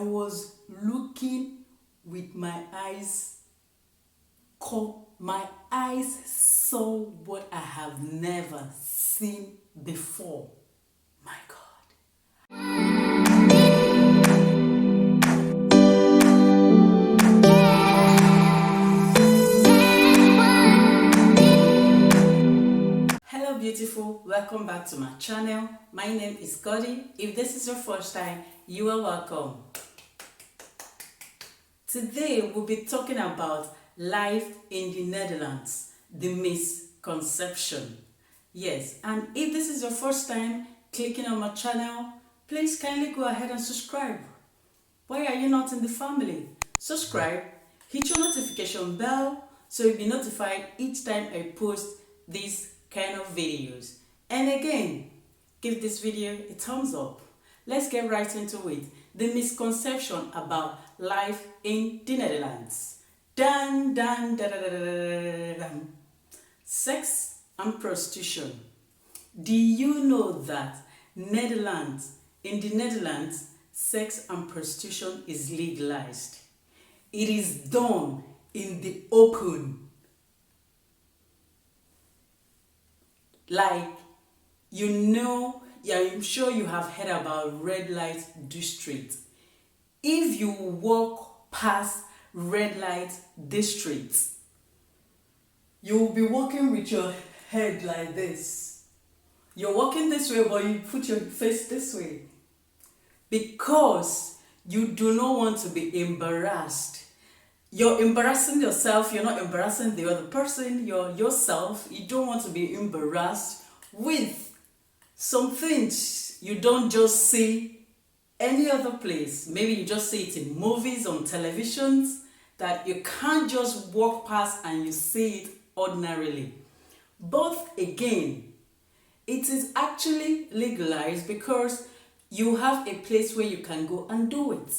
was looking with my eyes. My eyes saw what I have never seen before. My God. Hello beautiful, welcome back to my channel. My name is Kaodi. If this is your first time, you are welcome. Today we'll be talking about life in the Netherlands, the misconception. Yes, and if this is your first time clicking on my channel, please kindly go ahead and subscribe. Why are you not in the family? Subscribe, hit your notification bell so you'll be notified each time I post these kind of videos. And again, give this video a thumbs up. Let's get right into it. The misconception about life in the Netherlands. Dun, dun, dun, dun, dun, dun, dun. Sex and prostitution. Do you know that in the Netherlands, sex and prostitution is legalized? It is done in the open. Like, I'm sure you have heard about red light district. If you walk past red light district, you will be walking with your head like this. You're walking this way, but you put your face this way. Because you do not want to be embarrassed. You're embarrassing yourself, you're not embarrassing the other person, you're yourself. You don't want to be embarrassed with some things you don't just see any other place. Maybe you just see it in movies, on televisions, that you can't just walk past and you see it ordinarily. But again, it is actually legalized because you have a place where you can go and do it.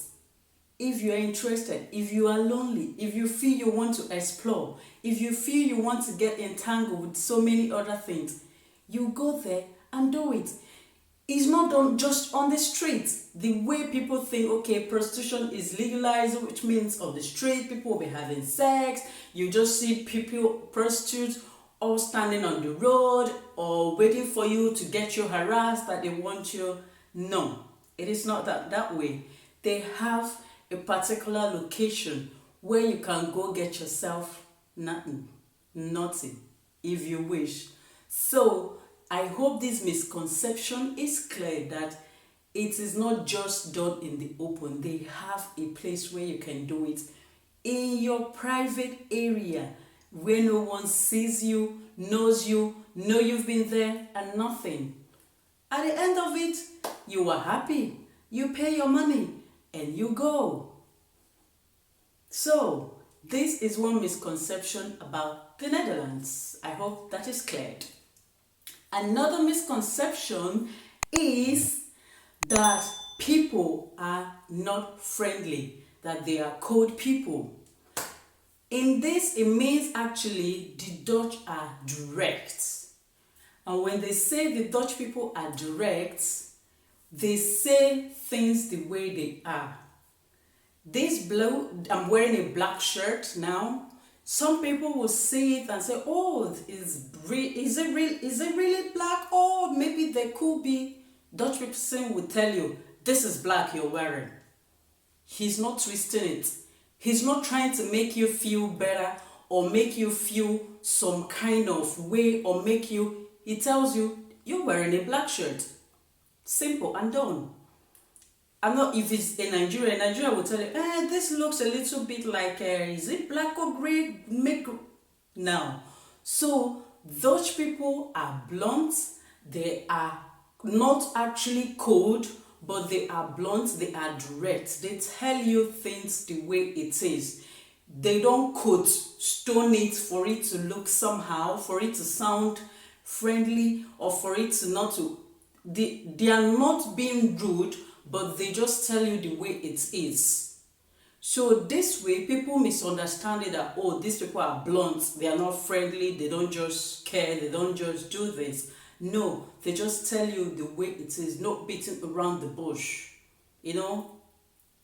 If you are interested, if you are lonely, if you feel you want to explore, if you feel you want to get entangled with so many other things, you go there and do it. It's not done just on the street. The way people think, okay, prostitution is legalized, which means on the street people will be having sex. You just see people, prostitutes, all standing on the road or waiting for you to get you harassed, that they want you. No, it is not that way. They have a particular location where you can go get yourself naughty if you wish. So I hope this misconception is clear that it is not just done in the open. They have a place where you can do it in your private area where no one sees you, knows you, know you've been there and nothing. At the end of it, you are happy. You pay your money and you go. So this is one misconception about the Netherlands. I hope that is cleared. Another misconception is that people are not friendly, that they are cold people. In this, it means actually the Dutch are direct. And when they say the Dutch people are direct, they say things the way they are. This blue, I'm wearing a black shirt now. Some people will see it and say, oh, is it really black? Or maybe there could be. Dutch person will tell you, this is black you're wearing. He's not twisting it. He's not trying to make you feel better or make you feel some kind of way or make you, he tells you, you're wearing a black shirt. Simple and done. I'm not, if it's in Nigeria will tell you, this looks a little bit like, is it black or gray? No. So, Dutch people are blunt. They are not actually cold, but they are blunt, they are direct. They tell you things the way it is. They don't stone it for it to look somehow, for it to sound friendly, or for it to not to. They are not being rude, but they just tell you the way it is. So this way, people misunderstand it that, oh, these people are blunt, they are not friendly, they don't just care, they don't just do this. No, they just tell you the way it is, not beating around the bush. You know,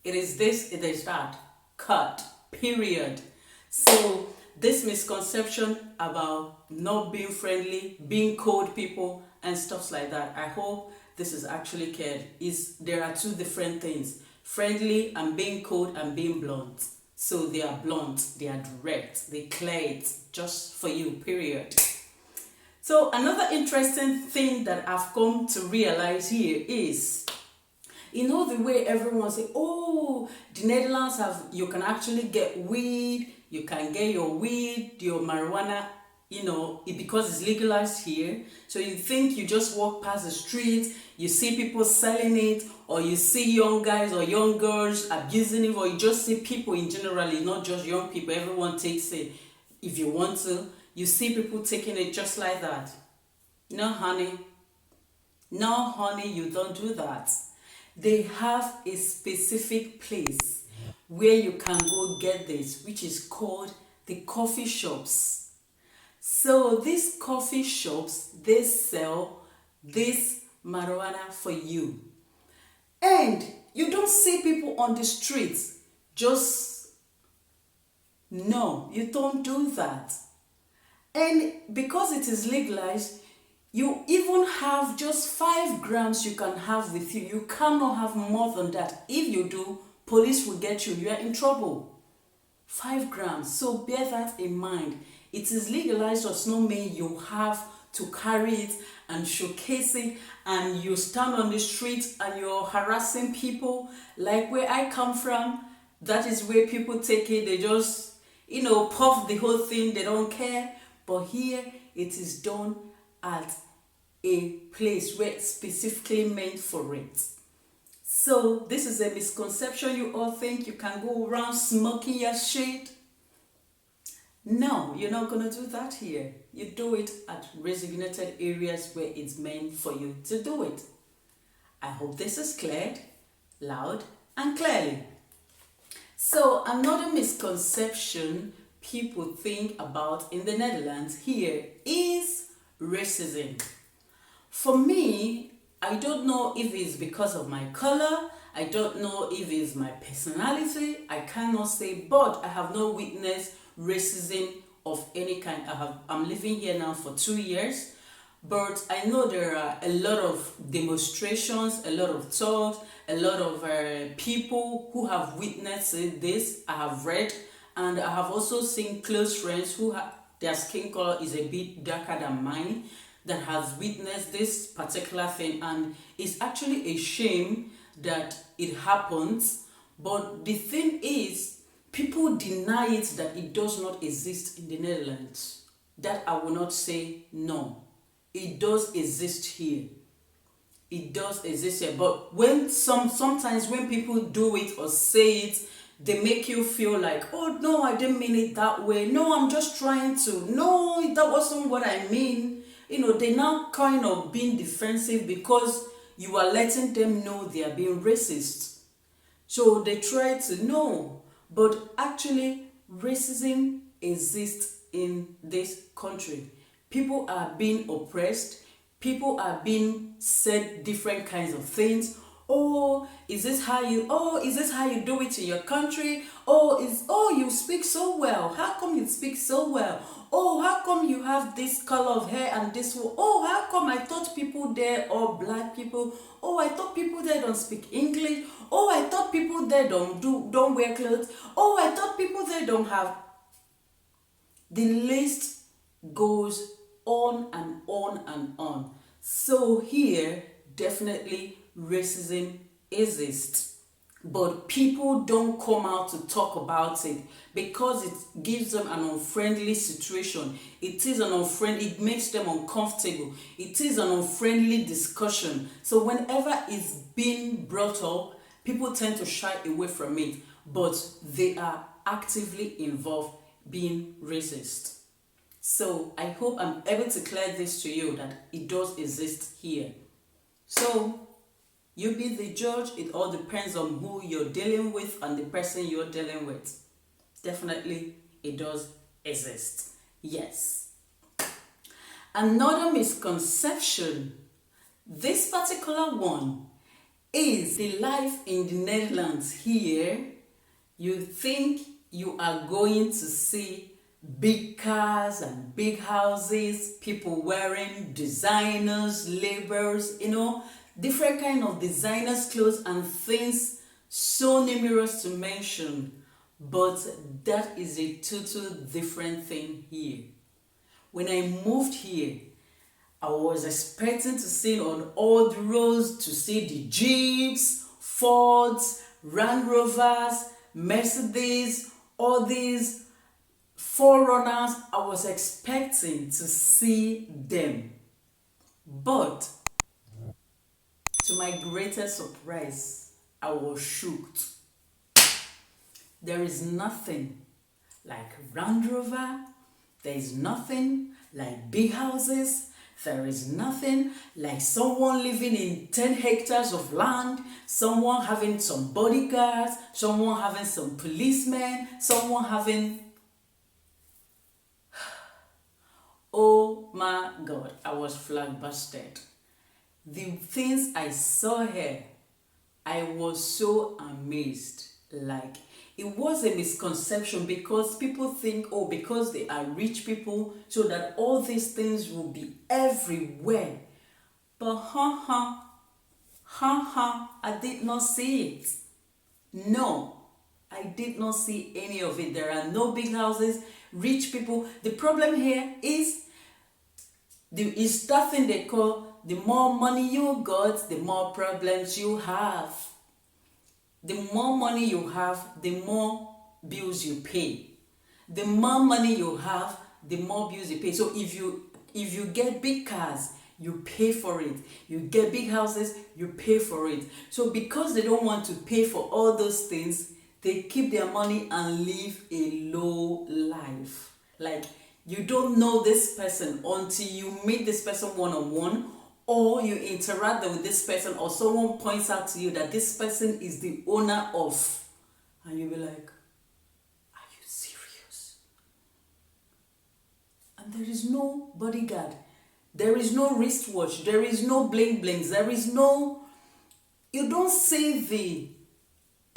It is this, it is that. Cut. Period. So this misconception about not being friendly, being cold people, and stuff like that, I hope this is actually clear. There are two different things: friendly and being cold and being blunt. So they are blunt, they are direct, they clear it just for you, period. So another interesting thing that I've come to realize here is, the way everyone say, oh, the Netherlands you can actually get weed, you can get your weed, your marijuana, because it's legalized here. So you think you just walk past the street, you see people selling it, or you see young guys or young girls abusing it, or you just see people in general, not just young people, everyone takes it. If you want to, you see people taking it just like that. No, honey. No, honey, you don't do that. They have a specific place where you can go get this, which is called the coffee shops. So these coffee shops, they sell this marijuana for you. And you don't see people on the streets. No, you don't do that. And because it is legalized, you even have just 5 grams you can have with you. You cannot have more than that. If you do, police will get you. You are in trouble. 5 grams. So bear that in mind. It is legalized does not mean you have to carry it and showcase it, and you stand on the street and you're harassing people. Like where I come from, that is where people take it. They just, puff the whole thing. They don't care. But here, it is done at a place where it's specifically meant for it. So this is a misconception. You all think you can go around smoking your shit. No, you're not going to do that here. You do it at designated areas where it's meant for you to do it. I hope this is cleared, loud and clearly. So another misconception people think about in the Netherlands here is racism. For me, I don't know if it's because of my color, I don't know if it's my personality, I cannot say, but I have not witnessed racism of any kind. I'm living here now for 2 years, but I know there are a lot of demonstrations, a lot of talks, a lot of people who have witnessed this. I have read, and I have also seen close friends who their skin color is a bit darker than mine, that has witnessed this particular thing, and it's actually a shame that it happens. But the thing is, people deny it, that it does not exist in the Netherlands. That I will not say no. It does exist here. It does exist here. But sometimes when people do it or say it, they make you feel like, oh no, I didn't mean it that way. No, I'm just trying to. No, that wasn't what I mean. They now kind of being defensive because you are letting them know they are being racist. So they try to know. But actually, racism exists in this country. People are being oppressed. People are being said different kinds of things. Is this how you do it in your country? You speak so well. How come you speak so well? How come you have this color of hair and this one? How come I thought people there are black people? I thought people there don't speak English. I thought people there don't wear clothes. I thought people there don't have. The list goes on and on and on. So here, definitely racism exists. But people don't come out to talk about it because it gives them an unfriendly situation. It makes them uncomfortable. It is an unfriendly discussion. So whenever it's being brought up, people tend to shy away from it. But they are actively involved being racist. So I hope I'm able to clear this to you, that it does exist here. So you be the judge. It all depends on who you're dealing with and the person you're dealing with. Definitely, it does exist. Yes. Another misconception, this particular one, is the life in the Netherlands here. You think you are going to see big cars and big houses, people wearing designers, labels, different kind of designers clothes and things so numerous to mention. But that is a total different thing here. When I moved here, I was expecting to see on all the roads, to see the Jeeps, Fords, Land Rovers, Mercedes, all these forerunners. I was expecting to see them. But to my greatest surprise, I was shocked. There is nothing like Land Rover. There is nothing like big houses. There is nothing like someone living in 10 hectares of land, someone having some bodyguards, someone having some policemen, someone having... Oh my God, I was flabbergasted. The things I saw here, I was so amazed. Like, it was a misconception because people think, oh, because they are rich people, so that all these things will be everywhere. But I did not see it. No, I did not see any of it. There are no big houses, rich people. The problem here is that thing they call, the more money you got, the more problems you have. The more money you have, the more bills you pay. The more money you have, the more bills you pay. So if you get big cars, you pay for it. You get big houses, you pay for it. So because they don't want to pay for all those things, they keep their money and live a low life. Like, you don't know this person until you meet this person one-on-one, or you interact with this person, or someone points out to you that this person is the owner of, and you'll be like, are you serious? And there is no bodyguard, there is no wristwatch, there is no bling blings, there is no, you don't see the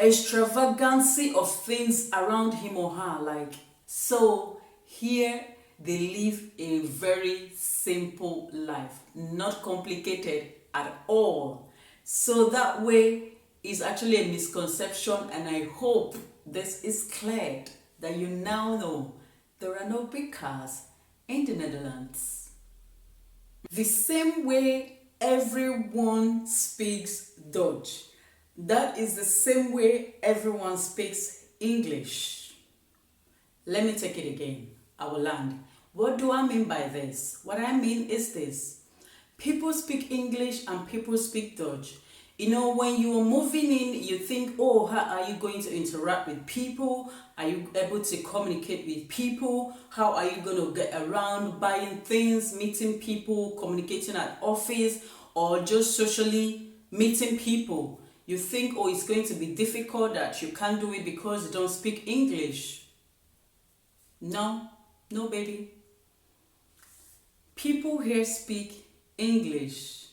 extravagancy of things around him or her. Like, so here they live a very simple life, not complicated at all. So that way is actually a misconception, and I hope this is cleared, that you now know there are no big cars in the Netherlands. The same way everyone speaks Dutch, that is the same way everyone speaks English. Let me take it again. I will land. What do I mean by this? What I mean is this. People speak English and people speak Dutch. When you are moving in, you think, oh, how are you going to interact with people? Are you able to communicate with people? How are you going to get around buying things, meeting people, communicating at office, or just socially meeting people? You think, oh, it's going to be difficult, that you can't do it because you don't speak English. No, baby. People here speak English.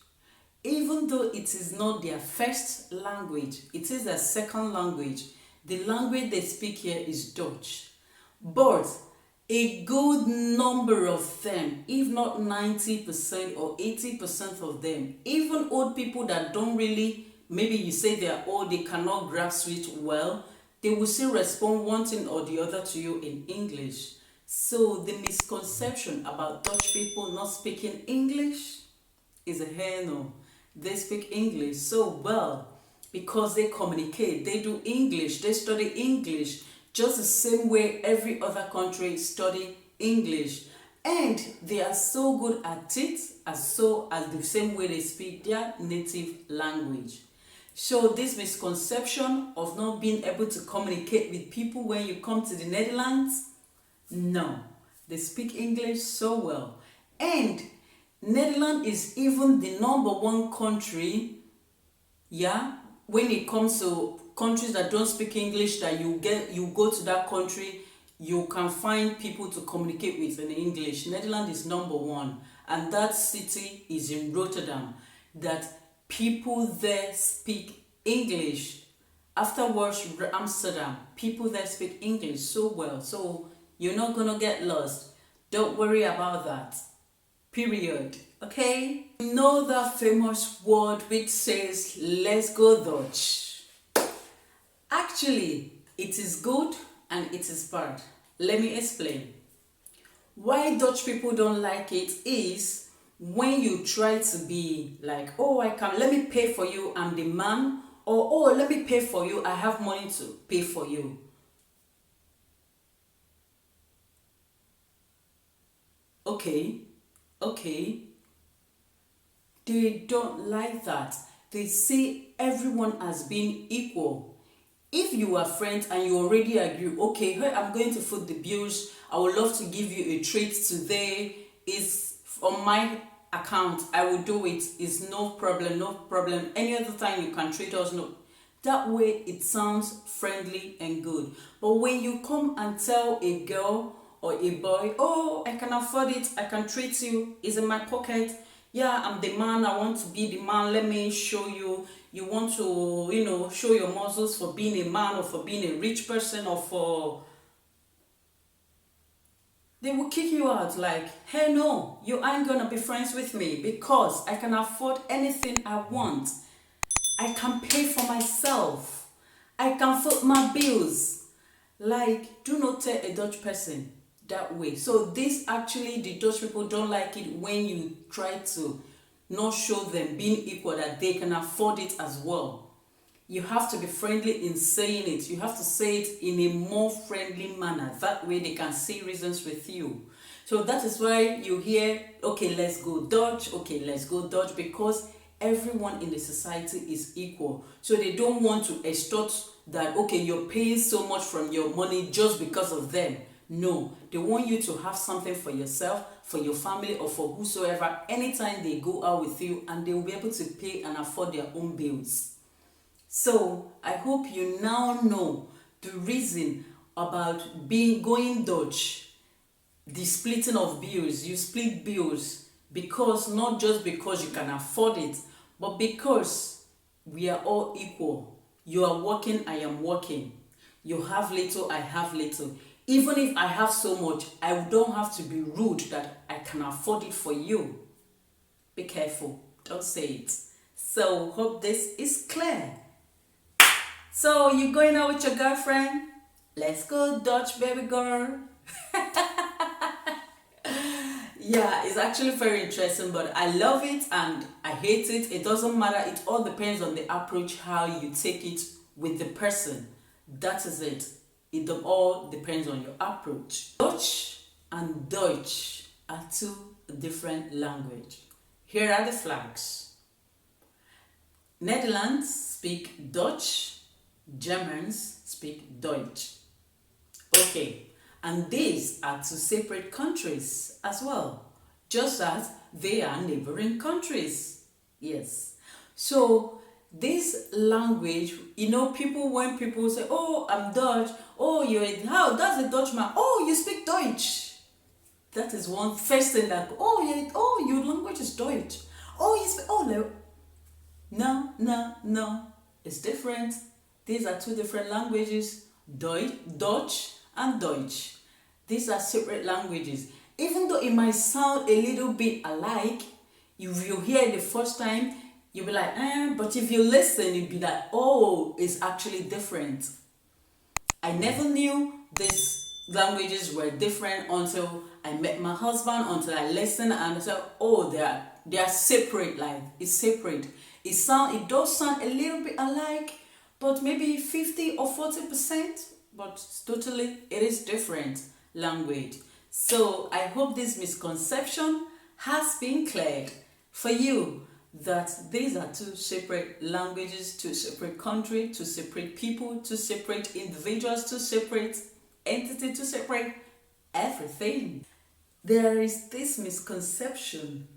Even though it is not their first language, it is their second language. The language they speak here is Dutch. But a good number of them, if not 90% or 80% of them, even old people that don't really, maybe you say they are old, they cannot grasp it well, they will still respond one thing or the other to you in English. So the misconception about Dutch people not speaking English is a hell no. They speak English so well because they communicate, they do English, they study English just the same way every other country study English. And they are so good at it as the same way they speak their native language. So this misconception of not being able to communicate with people when you come to the Netherlands, no, they speak English so well. And Netherlands is even the #1 country, when it comes to countries that don't speak English, that you go to that country, you can find people to communicate with in English. Netherlands is #1, and that city is in Rotterdam. That People there speak English. Afterwards, Amsterdam, people there speak English so well. So you're not gonna get lost. Don't worry about that. Period. Okay? You know that famous word which says, let's go Dutch. Actually, it is good and it is bad. Let me explain. Why Dutch people don't like it is when you try to be like, oh, let me pay for you, I'm the man, or oh, let me pay for you, I have money to pay for you. Okay. They don't like that. They see everyone as being equal. If you are friends and you already agree, okay, hey, I'm going to foot the bills, I would love to give you a treat today, it's on my account, I will do it, it's no problem. Any other time you can treat us, no. That way it sounds friendly and good. But when you come and tell a girl or a boy, oh, I can afford it, I can treat you, it's in my pocket, yeah, I'm the man, I want to be the man, let me show you. You want to, show your muscles for being a man or for being a rich person or for... They will kick you out like, hey, no, you ain't gonna be friends with me because I can afford anything I want. I can pay for myself. I can foot my bills. Like, do not tell a Dutch person that way. So this actually, the Dutch people don't like it when you try to not show them being equal, that they can afford it as well. You have to be friendly in saying it. You have to say it in a more friendly manner. That way they can see reasons with you. So that is why you hear, okay, let's go Dutch, okay, let's go Dutch, because everyone in the society is equal. So they don't want to extort that, okay, you're paying so much from your money just because of them. No, they want you to have something for yourself, for your family, or for whosoever anytime they go out with you, and they will be able to pay and afford their own bills. So I hope you now know the reason about going Dutch, the splitting of bills. You split bills because, not just because you can afford it, but because we are all equal. You are working, I am working. You have little, I have little. Even if I have so much, I don't have to be rude that I can afford it for you. Be careful, don't say it. So hope this is clear. So you going out with your girlfriend? Let's go Dutch, baby girl. Yeah, it's actually very interesting, but I love it and I hate it. It doesn't matter. It all depends on the approach, how you take it with the person. That is it. It all depends on your approach. Dutch and Deutsch are two different languages. Here are the flags. Netherlands speak Dutch. Germans speak Deutsch. Okay, and these are two separate countries as well, just as they are neighboring countries. Yes. So this language, when people say, oh, I'm Dutch, oh, how, that's a Dutchman, oh, you speak Deutsch. That is one first thing that, oh, your language is Deutsch. Oh, you speak, no, it's different. These are two different languages, Dutch and Deutsch. These are separate languages. Even though it might sound a little bit alike, if you hear it the first time, you'll be like, but if you listen, you'll be like, oh, it's actually different. I never knew these languages were different until I met my husband, until I listened and I said, oh, they are separate, like, it's separate. It does sound a little bit alike, but maybe 50 or 40%, but totally it is different language. So I hope this misconception has been cleared for you, that these are two separate languages, two separate countries, two separate people, two separate individuals, two separate entities, two separate everything. There is this misconception.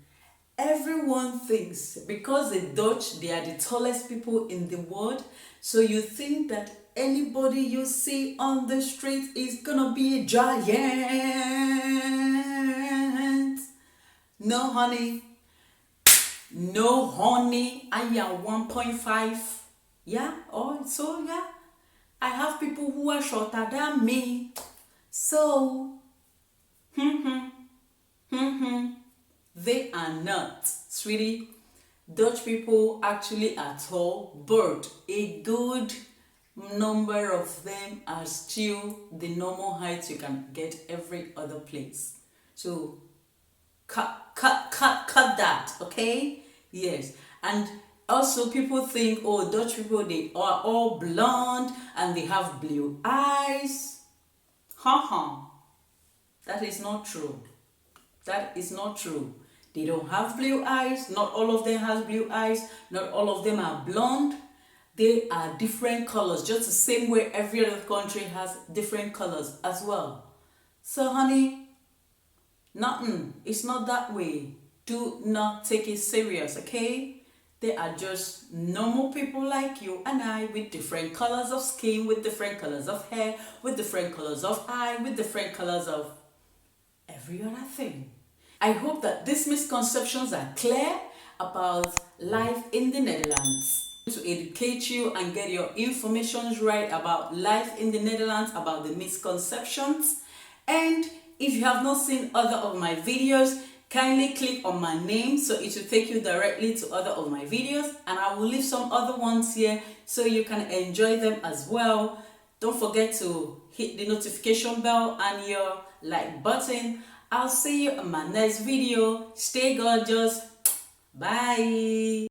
Everyone thinks because the Dutch, they are the tallest people in the world, so you think that anybody you see on the street is gonna be a giant. No, honey. no honey, I am 1.5. Yeah, also, yeah. I have people who are shorter than me. So, they are not, sweetie. Dutch people actually are tall, but a good number of them are still the normal height you can get every other place. So cut that, okay? Yes. And also people think, oh, Dutch people, they are all blonde and they have blue eyes. That is not true. That is not true. They don't have blue eyes. Not all of them has blue eyes. Not all of them are blonde. They are different colors, just the same way every other country has different colors as well. So honey, nothing. It's not that way. Do not take it serious, okay? They are just normal people like you and I, with different colors of skin, with different colors of hair, with different colors of eye, with different colors of every other thing. I hope that these misconceptions are clear about life in the Netherlands. To educate you and get your information right about life in the Netherlands, about the misconceptions. And if you have not seen other of my videos, kindly click on my name so it will take you directly to other of my videos, and I will leave some other ones here so you can enjoy them as well. Don't forget to hit the notification bell and your like button. I'll see you in my next video. Stay gorgeous. Bye.